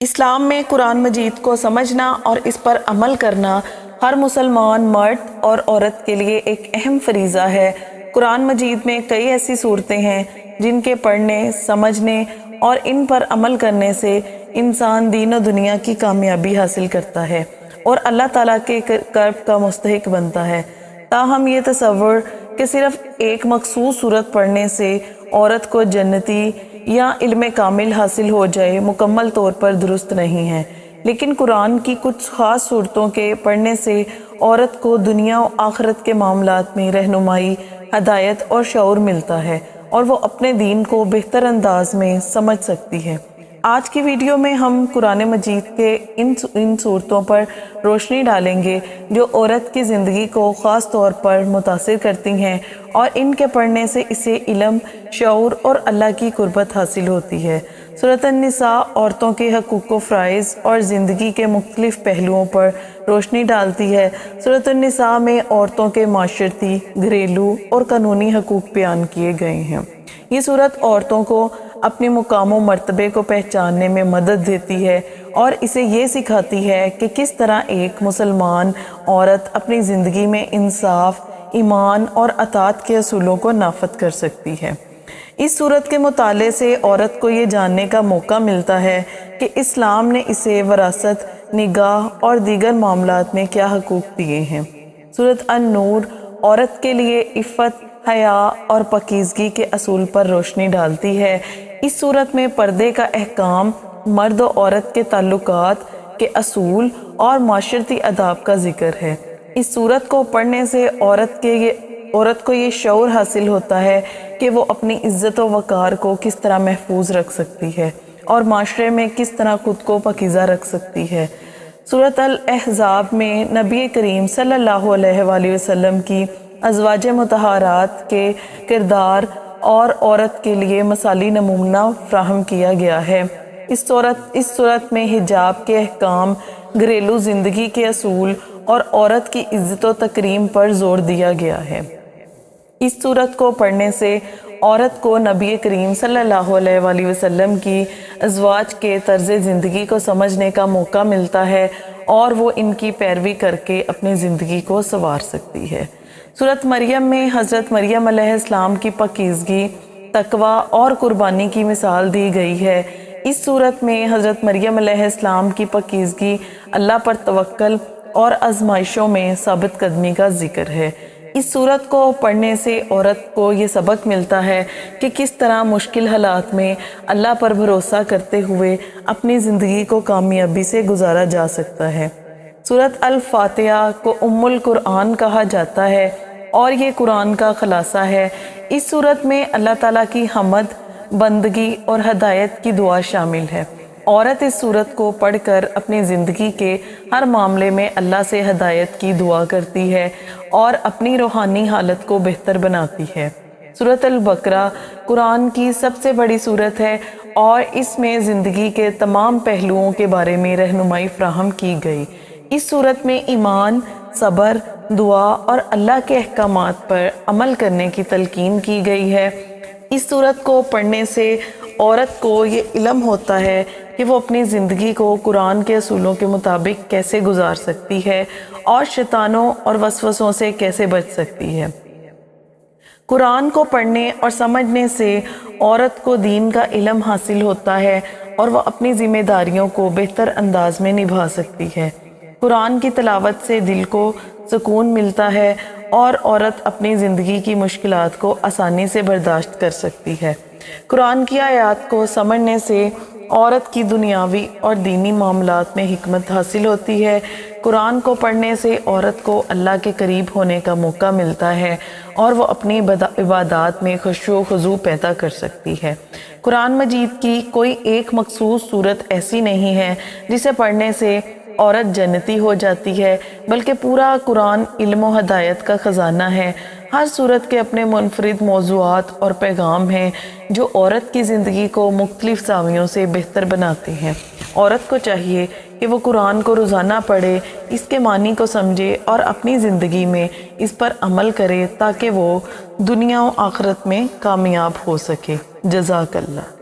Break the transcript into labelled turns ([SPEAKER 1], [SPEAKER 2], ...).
[SPEAKER 1] اسلام میں قرآن مجید کو سمجھنا اور اس پر عمل کرنا ہر مسلمان مرد اور عورت کے لیے ایک اہم فریضہ ہے۔ قرآن مجید میں کئی ایسی صورتیں ہیں جن کے پڑھنے، سمجھنے اور ان پر عمل کرنے سے انسان دین و دنیا کی کامیابی حاصل کرتا ہے اور اللہ تعالیٰ کے قرب کا مستحق بنتا ہے۔ تاہم یہ تصور کہ صرف ایک مخصوص صورت پڑھنے سے عورت کو جنتی یا علم کامل حاصل ہو جائے مکمل طور پر درست نہیں ہے، لیکن قرآن کی کچھ خاص صورتوں کے پڑھنے سے عورت کو دنیا و آخرت کے معاملات میں رہنمائی، ہدایت اور شعور ملتا ہے اور وہ اپنے دین کو بہتر انداز میں سمجھ سکتی ہے۔ آج کی ویڈیو میں ہم قرآن مجید کے ان صورتوں پر روشنی ڈالیں گے جو عورت کی زندگی کو خاص طور پر متاثر کرتی ہیں اور ان کے پڑھنے سے اسے علم، شعور اور اللہ کی قربت حاصل ہوتی ہے۔ سورۃ النساء عورتوں کے حقوق و فرائض اور زندگی کے مختلف پہلوؤں پر روشنی ڈالتی ہے۔ سورۃ النساء میں عورتوں کے معاشرتی، گھریلو اور قانونی حقوق بیان کیے گئے ہیں۔ یہ سورت عورتوں کو اپنے مقام و مرتبے کو پہچاننے میں مدد دیتی ہے اور اسے یہ سکھاتی ہے کہ کس طرح ایک مسلمان عورت اپنی زندگی میں انصاف، ایمان اور اطاعت کے اصولوں کو نافذ کر سکتی ہے۔ اس صورت کے مطالعے سے عورت کو یہ جاننے کا موقع ملتا ہے کہ اسلام نے اسے وراثت، نگاہ اور دیگر معاملات میں کیا حقوق دیے ہیں۔ سورۃ النور عورت کے لیے عفت، حیا اور پاکیزگی کے اصول پر روشنی ڈالتی ہے۔ اس صورت میں پردے کا احکام، مرد و عورت کے تعلقات کے اصول اور معاشرتی آداب کا ذکر ہے۔ اس صورت کو پڑھنے سے عورت کو یہ شعور حاصل ہوتا ہے کہ وہ اپنی عزت و وقار کو کس طرح محفوظ رکھ سکتی ہے اور معاشرے میں کس طرح خود کو پاکیزہ رکھ سکتی ہے۔ سورۃ الاحزاب میں نبی کریم صلی اللہ علیہ وآلہ وسلم کی ازواج مطہرات کے کردار اور عورت کے لیے مثالی نمونہ فراہم کیا گیا ہے۔ اس صورت میں حجاب کے احکام، گھریلو زندگی کے اصول اور عورت کی عزت و تکریم پر زور دیا گیا ہے۔ اس صورت کو پڑھنے سے عورت کو نبی کریم صلی اللہ علیہ وآلہ وسلم کی ازواج کے طرز زندگی کو سمجھنے کا موقع ملتا ہے اور وہ ان کی پیروی کر کے اپنی زندگی کو سنوار سکتی ہے۔ سورۃ مریم میں حضرت مریم علیہ السلام کی پاکیزگی، تقوی اور قربانی کی مثال دی گئی ہے۔ اس صورت میں حضرت مریم علیہ السلام کی پاکیزگی، اللہ پر توکل اور آزمائشوں میں ثابت قدمی کا ذکر ہے۔ اس صورت کو پڑھنے سے عورت کو یہ سبق ملتا ہے کہ کس طرح مشکل حالات میں اللہ پر بھروسہ کرتے ہوئے اپنی زندگی کو کامیابی سے گزارا جا سکتا ہے۔ سورۃ الفاتحہ کو ام القرآن کہا جاتا ہے اور یہ قرآن کا خلاصہ ہے۔ اس صورت میں اللہ تعالیٰ کی حمد، بندگی اور ہدایت کی دعا شامل ہے۔ عورت اس صورت کو پڑھ کر اپنی زندگی کے ہر معاملے میں اللہ سے ہدایت کی دعا کرتی ہے اور اپنی روحانی حالت کو بہتر بناتی ہے۔ سورۃ البقرہ قرآن کی سب سے بڑی سورت ہے اور اس میں زندگی کے تمام پہلوؤں کے بارے میں رہنمائی فراہم کی گئی۔ اس صورت میں ایمان، صبر، دعا اور اللہ کے احکامات پر عمل کرنے کی تلقین کی گئی ہے۔ اس صورت کو پڑھنے سے عورت کو یہ علم ہوتا ہے کہ وہ اپنی زندگی کو قرآن کے اصولوں کے مطابق کیسے گزار سکتی ہے اور شیطانوں اور وسوسوں سے کیسے بچ سکتی ہے۔ قرآن کو پڑھنے اور سمجھنے سے عورت کو دین کا علم حاصل ہوتا ہے اور وہ اپنی ذمہ داریوں کو بہتر انداز میں نبھا سکتی ہے۔ قرآن کی تلاوت سے دل کو سکون ملتا ہے اور عورت اپنی زندگی کی مشکلات کو آسانی سے برداشت کر سکتی ہے۔ قرآن کی آیات کو سمجھنے سے عورت کی دنیاوی اور دینی معاملات میں حکمت حاصل ہوتی ہے۔ قرآن کو پڑھنے سے عورت کو اللہ کے قریب ہونے کا موقع ملتا ہے اور وہ اپنی عبادات میں خشوع و خضوع پیدا کر سکتی ہے۔ قرآن مجید کی کوئی ایک مخصوص صورت ایسی نہیں ہے جسے پڑھنے سے عورت جنتی ہو جاتی ہے، بلکہ پورا قرآن علم و ہدایت کا خزانہ ہے۔ ہر صورت کے اپنے منفرد موضوعات اور پیغام ہیں جو عورت کی زندگی کو مختلف زاویوں سے بہتر بناتے ہیں۔ عورت کو چاہیے کہ وہ قرآن کو روزانہ پڑھے، اس کے معنی کو سمجھے اور اپنی زندگی میں اس پر عمل کرے تاکہ وہ دنیا و آخرت میں کامیاب ہو سکے۔ جزاک اللہ۔